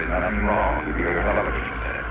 nothing wrong with your television set.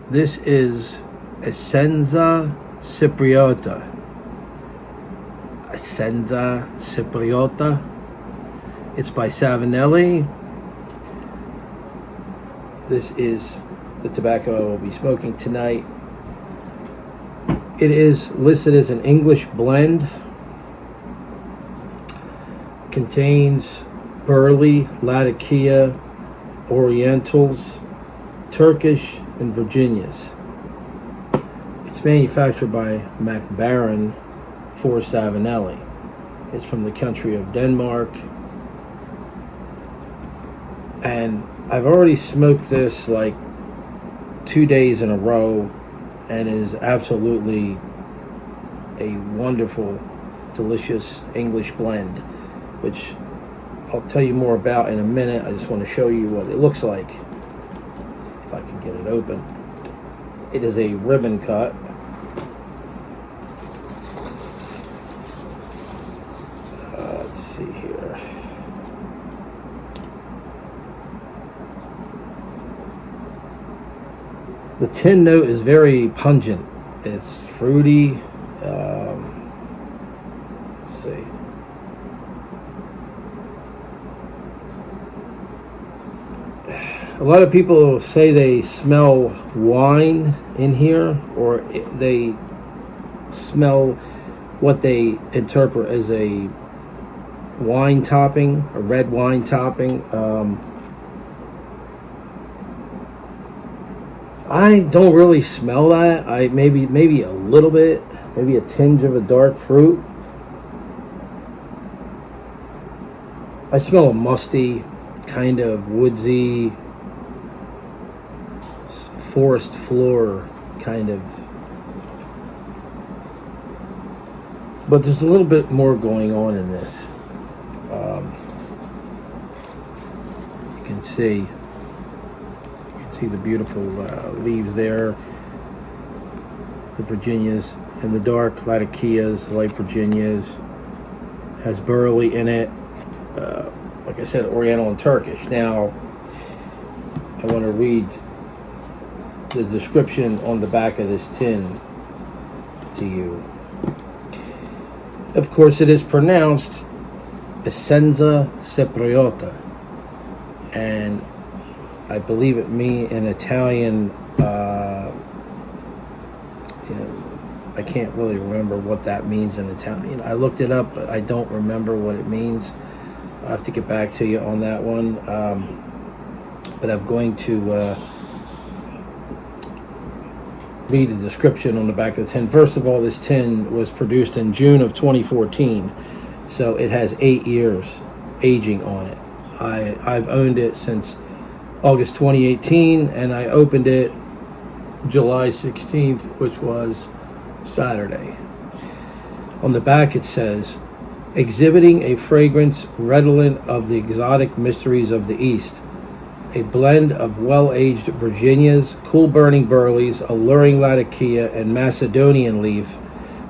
This is Essenza Cipriota. Essenza Cipriota. It's by Savinelli. This is the tobacco I will be smoking tonight. It is listed as an English blend. Contains burley, Latakia, Orientals, Turkish, and Virginias. It's manufactured by MacBaron for Savinelli. It's from the country of Denmark. And I've already smoked this like 2 days in a row, and it is absolutely a wonderful, delicious English blend, which I'll tell you more about in a minute. I just want to show you what it looks like. If I can get it open. It is a ribbon cut. Let's see here. The tin note is very pungent. It's fruity. Let's see. A lot of people say they smell wine in here, or they smell what they interpret as a wine topping, a red wine topping. I don't really smell that. I maybe a little bit, maybe a tinge of a dark fruit. I smell a musty, kind of woodsy, forest floor kind of, but there's a little bit more going on in this. You can see the beautiful leaves there, the Virginias, and the dark Latakias, light Virginias. Has burley in it, like I said, Oriental and Turkish. Now I want to read the description on the back of this tin to you. Of course, it is pronounced Essenza Cipriota, and I believe it means in Italian. I can't really remember what that means in Italian. I looked it up, but I don't remember what it means. I have to get back to you on that one. But I'm going to read the description on the back of the tin. First of all, this tin was produced in June of 2014, so it has 8 years aging on it. I've owned it since August 2018, and I opened it July 16th, which was Saturday. On the back it says, exhibiting a fragrance redolent of the exotic mysteries of the East. A blend of well-aged Virginias, cool-burning burleys, alluring Latakia, and Macedonian leaf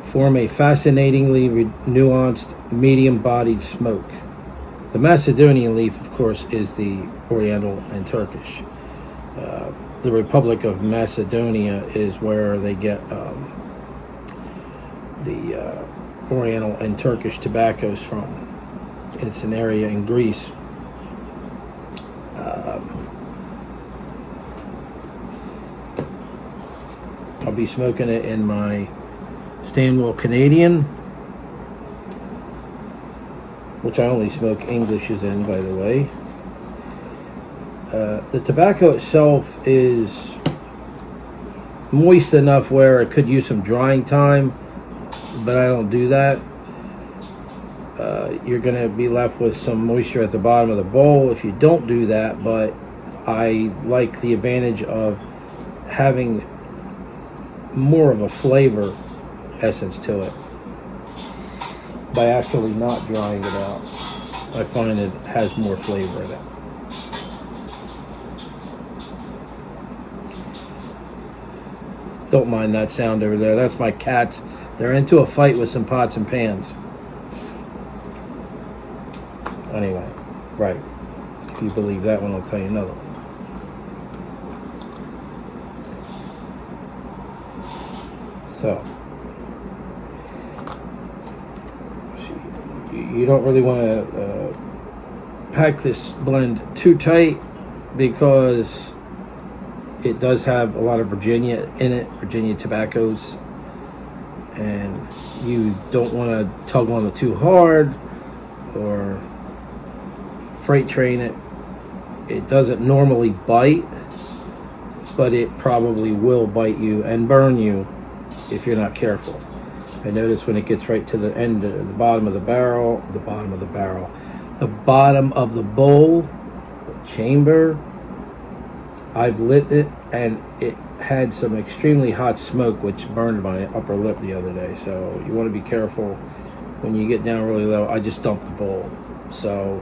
form a fascinatingly nuanced, medium-bodied smoke. The Macedonian leaf, of course, is the Oriental and Turkish. The Republic of Macedonia is where they get the Oriental and Turkish tobaccos from. It's an area in Greece. I'll be smoking it in my Stanwell Canadian, which I only smoke Englishes in, by the way. The tobacco itself is moist enough where it could use some drying time, but I don't do that. You're going to be left with some moisture at the bottom of the bowl if you don't do that, but I like the advantage of having more of a flavor essence to it by actually not drying it out. I find it has more flavor in it. Don't mind that sound over there. That's my cats. They're into a fight with some pots and pans. Anyway, right. If you believe that one, I'll tell you another one. So, you don't really want to pack this blend too tight because it does have a lot of Virginia in it, Virginia tobaccos, and you don't want to tug on it too hard or freight train it. It doesn't normally bite, but it probably will bite you and burn you if you're not careful. I notice when it gets right to the end, the bottom of the barrel, the bottom of the bowl, the chamber, I've lit it and it had some extremely hot smoke which burned my upper lip the other day. So you want to be careful when you get down really low. I just dumped the bowl. So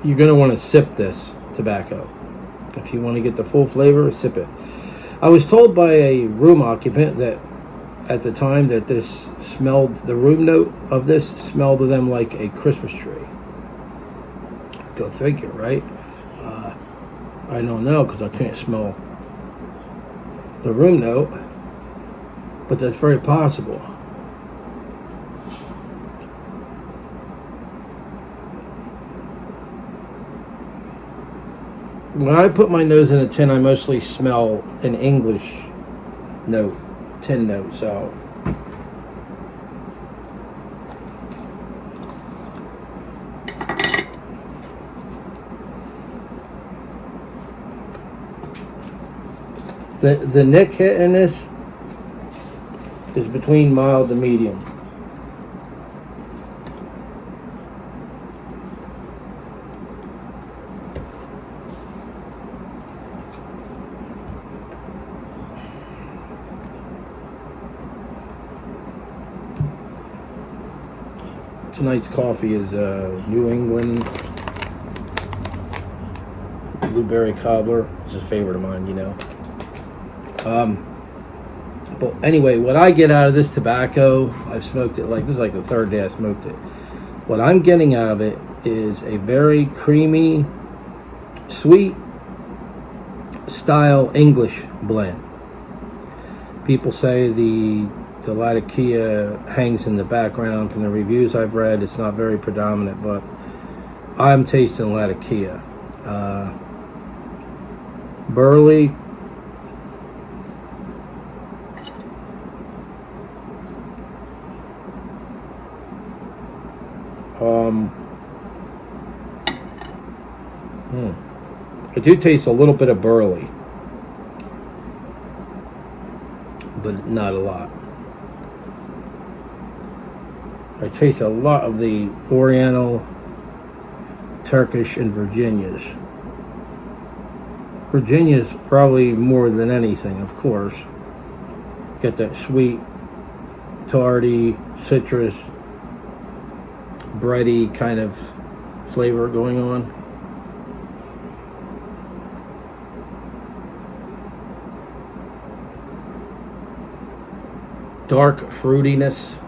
you're going to want to sip this tobacco. If you want to get the full flavor, sip it. I was told by a room occupant that at the time that this smelled, the room note of this smelled to them like a Christmas tree. Go figure, right? I don't know because I can't smell the room note, but that's very possible. When I put my nose in a tin, I mostly smell an English note, tin note, so. The nick hit in this is between mild and medium. Tonight's coffee is New England blueberry cobbler. It's a favorite of mine, you know. But anyway, what I get out of this tobacco, I've smoked it this is like the third day I smoked it. What I'm getting out of it is a very creamy, sweet style English blend. People say the Latakia hangs in the background. From the reviews I've read, it's not very predominant, but I'm tasting Latakia. Burley. I do taste a little bit of burley, but not a lot. I taste a lot of the Oriental, Turkish, and Virginias. Virginia's probably more than anything, of course. Get that sweet, tarty, citrus, bready kind of flavor going on. Dark fruitiness.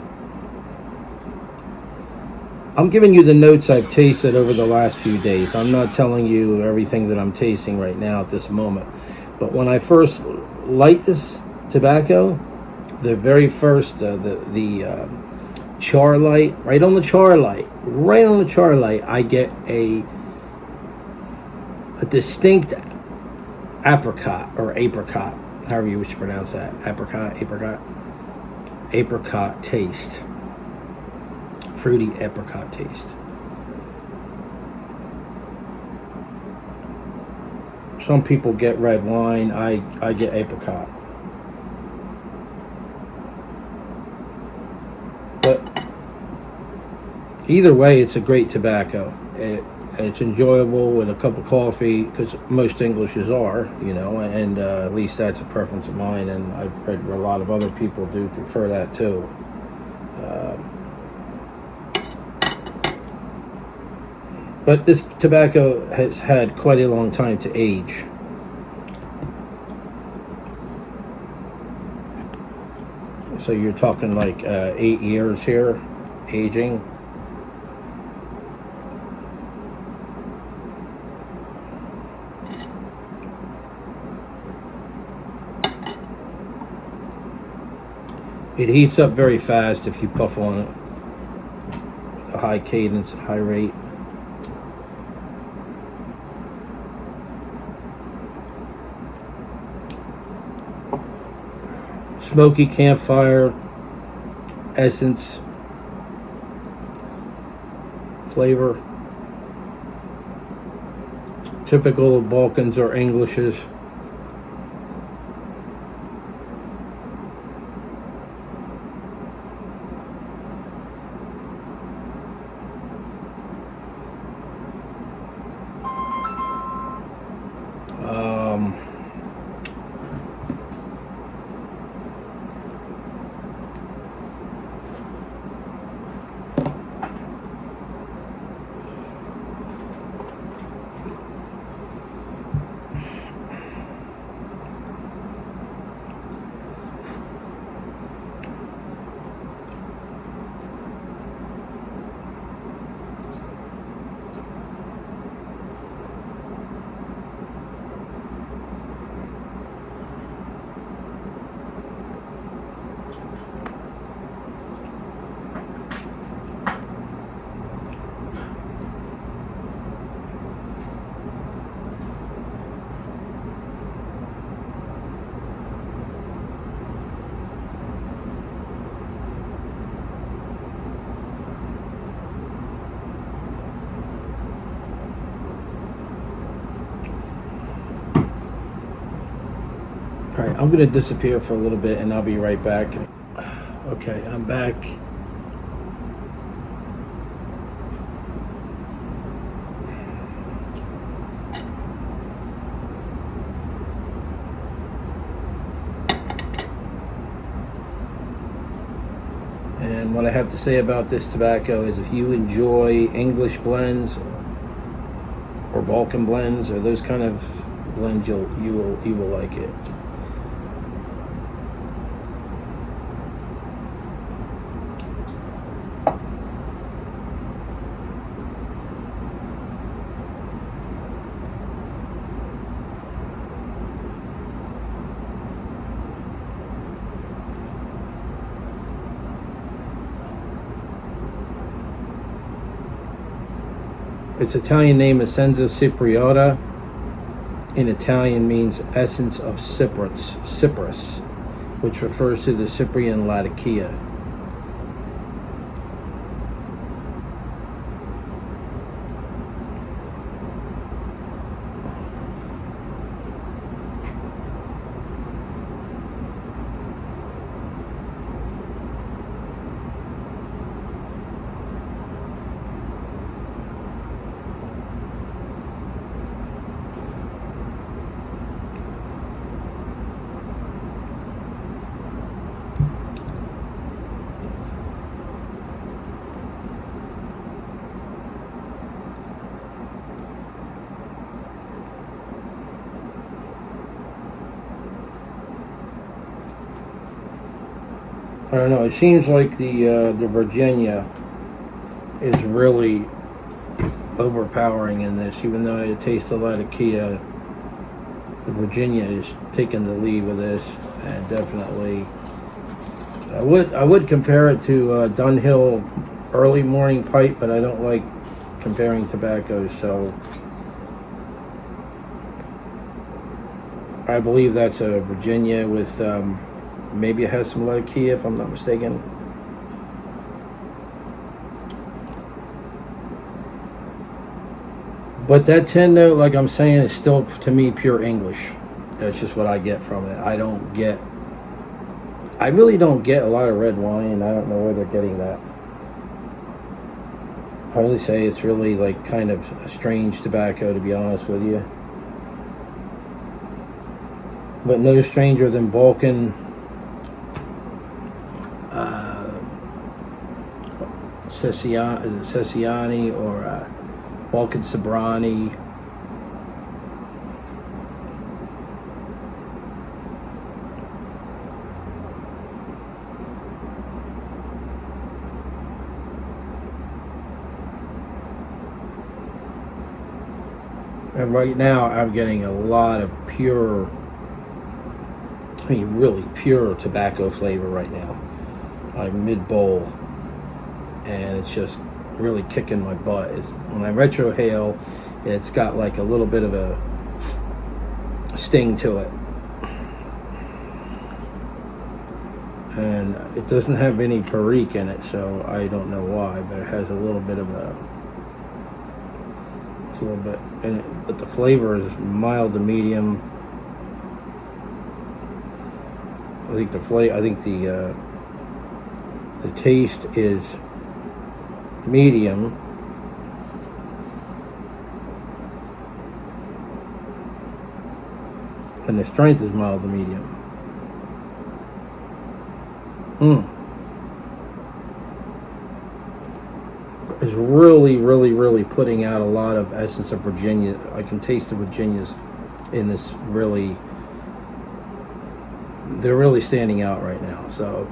I'm giving you the notes I've tasted over the last few days. I'm not telling you everything that I'm tasting right now at this moment. But when I first light this tobacco, the very first, the char light, right on the char light, I get a distinct apricot, however you wish to pronounce that. Apricot taste. Fruity apricot taste. Some people get red wine. I get apricot. But either way, it's a great tobacco. It's enjoyable with a cup of coffee, because most Englishes are, and at least that's a preference of mine, and I've read where a lot of other people do prefer that too. But this tobacco has had quite a long time to age. So you're talking like 8 years here, aging. It heats up very fast if you puff on it with a high cadence, high rate. Smoky campfire essence flavor. Typical of Balkans or Englishes. Alright, I'm going to disappear for a little bit and I'll be right back. Okay, I'm back. And what I have to say about this tobacco is, if you enjoy English blends or Balkan blends or those kind of blends, you will like it. its Italian name is Essenza Cipriota. In Italian means essence of cypress, which refers to the Cyprian Latakia. I don't know. It seems like the Virginia is really overpowering in this. Even though I taste a lot of Kia, the Virginia is taking the lead with this, and definitely, I would compare it to Dunhill early morning pipe, but I don't like comparing tobaccos. So I believe that's a Virginia with. Maybe it has some Latakia, if I'm not mistaken. But that 10 note, like I'm saying, is still, to me, pure English. That's just what I get from it. I really don't get a lot of red wine, and I don't know where they're getting that. I really say it's really like kind of a strange tobacco, to be honest with you. But no stranger than Balkan Sessiani or Balkan Sobrani. And right now I'm getting a lot of pure, really pure tobacco flavor right now. Like mid-bowl. And it's just really kicking my butt. When I retrohale, it's got like a little bit of a sting to it. And it doesn't have any Perique in it, so I don't know why, but it has a little bit of it's a little bit in it, but the flavor is mild to medium. I think the taste is medium, and the strength is mild to medium. It's really, really, really putting out a lot of essence of Virginia. I can taste the Virginias in this. Really, they're really standing out right now. So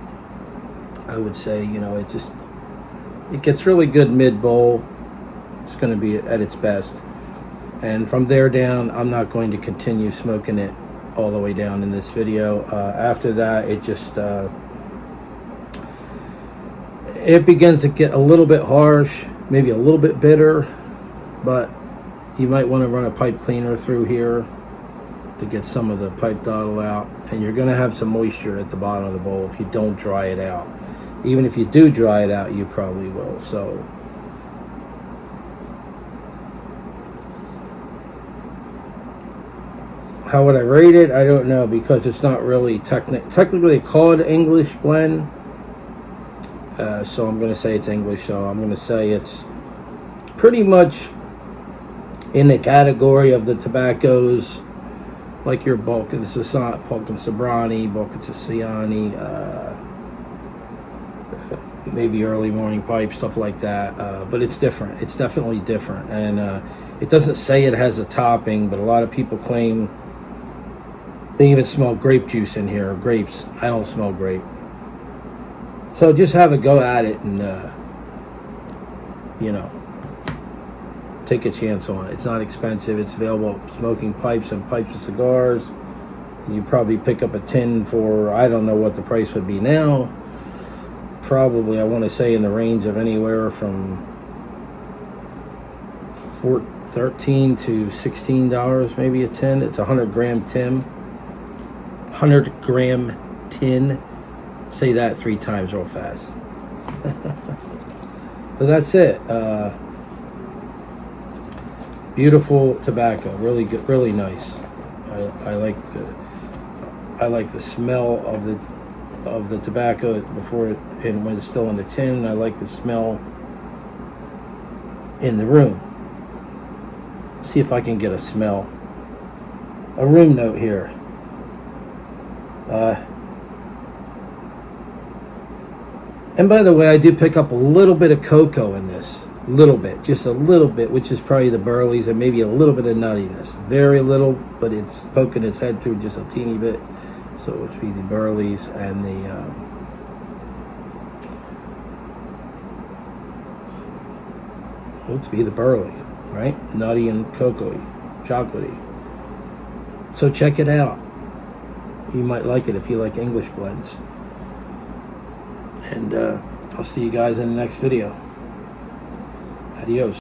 I would say, it gets really good mid-bowl. It's going to be at its best. And from there down, I'm not going to continue smoking it all the way down in this video. After that, it just... it begins to get a little bit harsh, maybe a little bit bitter, but you might want to run a pipe cleaner through here to get some of the pipe dottle out. And you're going to have some moisture at the bottom of the bowl if you don't dry it out. Even if you do dry it out, you probably will. So how would I rate it? I don't know, because it's not really technically called English blend. So I'm going to say it's English. So I'm going to say it's pretty much in the category of the tobaccos, like your Balkan Sobrani, Balkan Siciliani, maybe early morning pipe, stuff like that. But it's different. It's definitely different. And it doesn't say it has a topping, but a lot of people claim they even smell grape juice in here, or grapes. I don't smell grape. So just have a go at it and, take a chance on it. It's not expensive. It's available at smoking pipes and pipes and cigars. You probably pick up a tin for, I don't know what the price would be now. Probably, I want to say, in the range of anywhere from $13 to $16 maybe a tin. It's a 100-gram tin. 100-gram tin. Say that 3 times real fast. So that's it. Beautiful tobacco, really good, really nice. I like the smell of the tobacco before and when it's still in the tin. And I like the smell in the room. See if I can get a smell. A room note here. And by the way, I do pick up a little bit of cocoa in this. Just a little bit, which is probably the burleys and maybe a little bit of nuttiness. Very little, but it's poking its head through just a teeny bit. So it would be the burleys and the burley, right? Nutty and cocoa-y, chocolatey. So check it out. You might like it if you like English blends. And I'll see you guys in the next video. Adios.